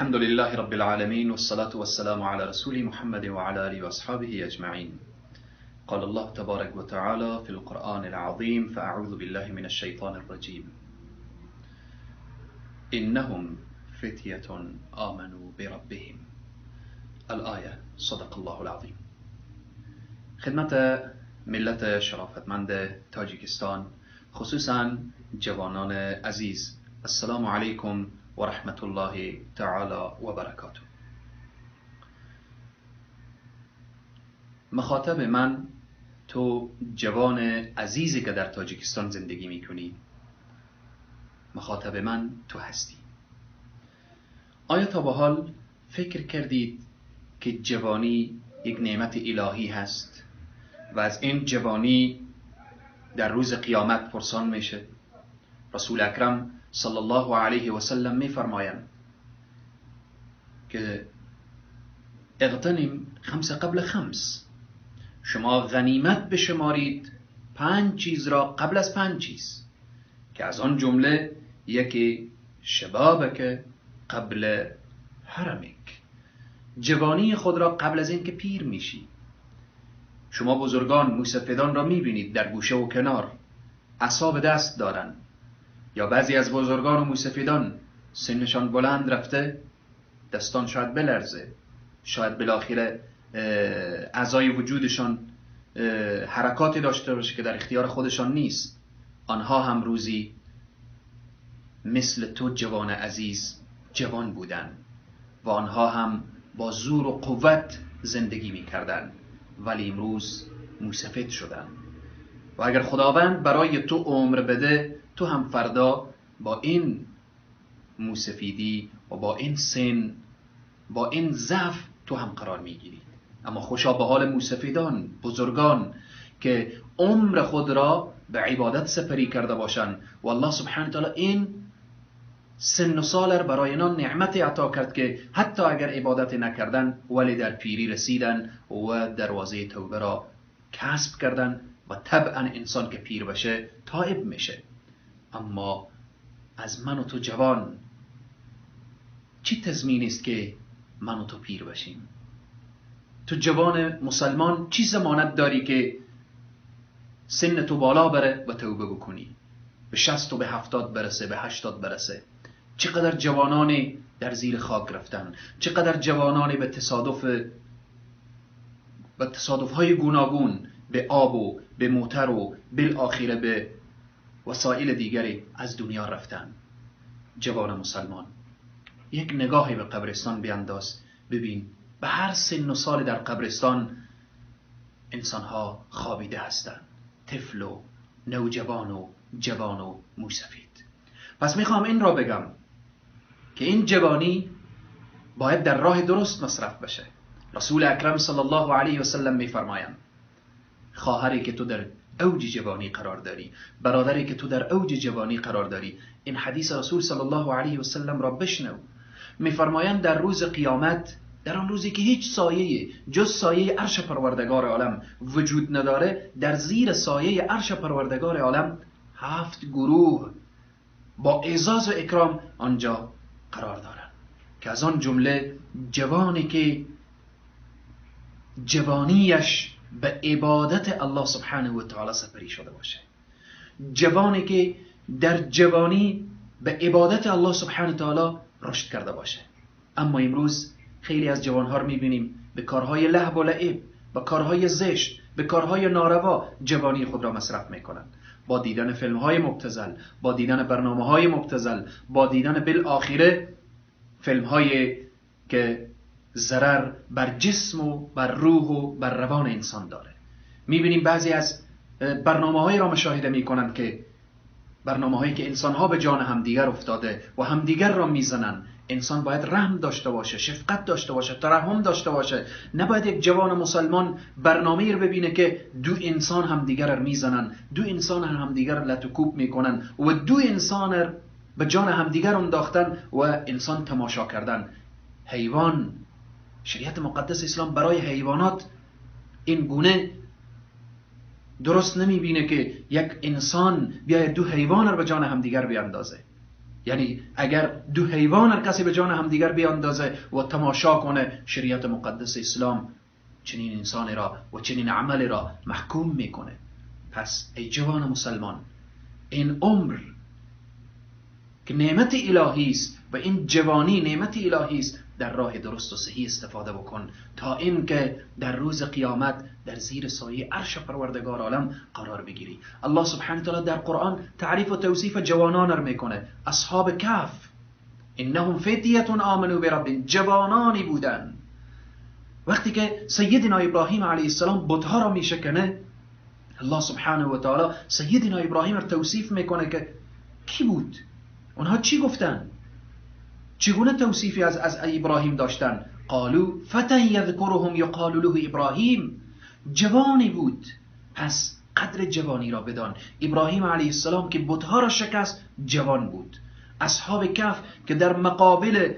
الحمد لله رب العالمين والصلاة والسلام على رسول محمد وعلى آله وأصحابه أجمعين. قال الله تبارك وتعالى في القرآن العظيم: فأعوذ بالله من الشيطان الرجيم. إنهم فتية آمنوا بربهم. الآية. صدق الله العظيم. خدمت ملت شرافتمند تاجیکستان، خصوصا جوانان عزیز، السلام علیکم و رحمت الله تعالی و برکاته. مخاطب من، تو جوان عزیزی که در تاجیکستان زندگی میکنی، مخاطب من تو هستی. آیا تا به حال فکر کردید که جوانی یک نعمت الهی هست و از این جوانی در روز قیامت پرسان میشه؟ رسول اکرم صلی الله علیه و سلم میفرمایند که اغتنم خمس قبل خمس، شما غنیمت بشمارید 5 چیز را قبل از 5 چیز، که از آن جمله یکی شبابک قبل حرمک، جوانی خود را قبل از این که پیر میشی. شما بزرگان موسفیدان را میبینید در گوشه و کنار عصا به دست دارن، یا بعضی از بزرگان و موسفیدان سنشان بلند رفته، دستان شاید بلرزه، شاید بالاخره اعضای وجودشان حرکاتی داشته باشه که در اختیار خودشان نیست. آنها هم روزی مثل تو جوان عزیز جوان بودن و آنها هم با زور و قوت زندگی میکردن، ولی امروز موسفید شدن. و اگر خداوند برای تو عمر بده، تو هم فردا با این موسفیدی و با این سن، با این ضعف تو هم قرار میگیری. اما خوشا به حال موسفیدان، بزرگان که عمر خود را به عبادت سپری کرده باشند و الله سبحانه و تعالی این سن و سال را برای اینا نعمت عطا کرد که حتی اگر عبادت نکردن ولی در پیری رسیدن و دروازه توبه را کسب کردن. و طبعا انسان که پیر بشه تائب میشه. اما از من و تو جوان چی تضمین است که من و تو پیر بشیم؟ تو جوان مسلمان چی ضمانت داری که سن تو بالا بره و توبه بکنی، به 60 و به 70 برسه، به 80 برسه؟ چقدر جوانانی در زیر خاک رفتن، چقدر جوانانی به تصادف های گوناگون، به آب و به موتر و بالاخره به وسایل دیگری از دنیا رفتن. جوان مسلمان، یک نگاهی به قبرستان بینداز، ببین به هر سن و سال در قبرستان انسانها خوابیده هستند، طفل و نوجوان و جوان و موسفید. پس میخوام این را بگم که این جوانی باید در راه درست مصرف بشه. رسول اکرم صلی الله علیه و سلم میفرمایند خواهری که تو در اوج جوانی قرار داری، برادری که تو در اوج جوانی قرار داری، این حدیث رسول صلی الله علیه و سلم را بشنو. میفرمایند در روز قیامت، در آن روزی که هیچ سایه جز سایه عرش پروردگار عالم وجود نداره، در زیر سایه عرش پروردگار عالم 7 گروه با اعزاز و اکرام آنجا قرار دارن، که از آن جمله جوانی که جوانیش به عبادت الله سبحانه و تعالی سپری شده باشه، جوانی که در جوانی به عبادت الله سبحانه و تعالی رشد کرده باشه. اما امروز خیلی از جوانها رو میبینیم به کارهای لهو و لعب، به کارهای زشت، به کارهای ناروا جوانی خود را مصرف میکنن، با دیدن فیلمهای مبتذل، با دیدن برنامه‌های مبتذل، با دیدن بالاخره فیلم‌های که ضرر بر جسم و بر روح و بر روان انسان داره. میبینیم بعضی از برنامه‌هایی را مشاهده میکنن که برنامه‌هایی که انسان‌ها به جان همدیگر افتاده و همدیگر را میزنن. انسان باید رحم داشته باشه، شفقت داشته باشه، ترحم داشته باشه. نباید یک جوان مسلمان برنامه‌ای رو ببینه که 2 انسان همدیگر را میزنن، 2 انسان همدیگر را لط و کوب میکنن و 2 انسان را به جان همدیگر انداختن و انسان تماشا کردن. حیوان، شریعت مقدس اسلام برای حیوانات این گونه درست نمیبینه که یک انسان بیاید 2 حیوان را به جان همدیگر بیاندازه. یعنی اگر دو حیوان هر کسی به جان همدیگر بیاندازه و تماشا کنه، شریعت مقدس اسلام چنین انسان را و چنین عمل را محکوم میکنه. پس ای جوان مسلمان، این عمر که نعمت الهی است و این جوانی نعمت الهی است، در راه درست و صحیح استفاده بکن تا اینکه در روز قیامت در زیر سایه عرش پروردگار عالم قرار بگیری. الله سبحانه و تعالی در قرآن تعریف و توصیف جوانان را میکنه. اصحاب کهف انهم فتیه آمنوا بربهم، جوانانی بودن. وقتی که سیدنا ابراهیم علیه السلام بتها را میشکنه، الله سبحانه و تعالی سیدنا ابراهیم را توصیف میکنه که کی بود، اونها چی گفتن، چگونه توصیفی از ابراهیم داشتن. قالو فتى یذکرهم یقال له ابراهیم، جوانی بود. پس قدر جوانی را بدان. ابراهیم علیه السلام که بتها را شکست جوان بود. اصحاب کهف که در مقابل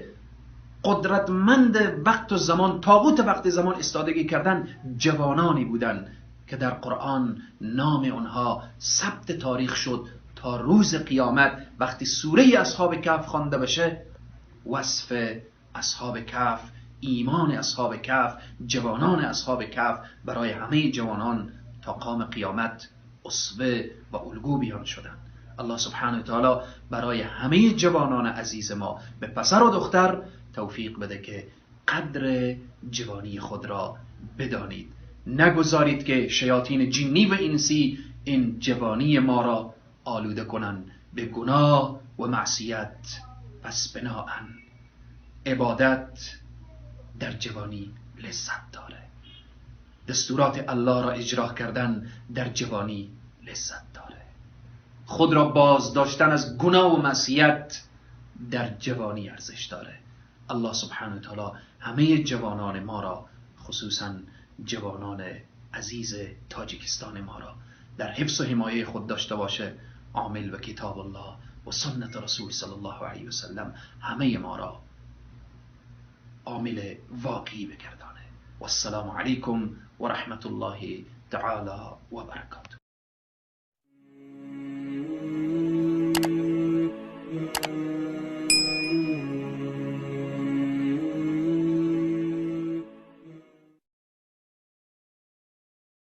قدرتمند وقت و زمان، طاغوت وقت زمان استادگی کردن، جوانانی بودند که در قرآن نام اونها ثبت تاریخ شد تا روز قیامت. وقتی سوره اصحاب کهف خوانده بشه، وصف اصحاب کهف، ایمان اصحاب کهف، جوانان اصحاب کهف برای همه جوانان تا قام قیامت اسوه و الگو بیان شدند. الله سبحانه و تعالی برای همه جوانان عزیز ما به پسر و دختر توفیق بده که قدر جوانی خود را بدانید. نگذارید که شیاطین جنی و انسی این جوانی ما را آلوده کنند به گناه و معصیت. پس بناهن عبادت در جوانی لذت داره. دستورات الله را اجرا کردن در جوانی لذت داره. خود را باز داشتن از گناه و معصیت در جوانی ارزش داره. الله سبحانه و تعالی همه جوانان ما را، خصوصا جوانان عزیز تاجیکستان ما را، در حفظ و حمایه خود داشته باشه. عامل و کتاب الله و سنت رسول صلی الله علیه و سلم همه ما را عامل واقعی بگردانه. و السلام علیکم و رحمت الله تعالی و برکاته.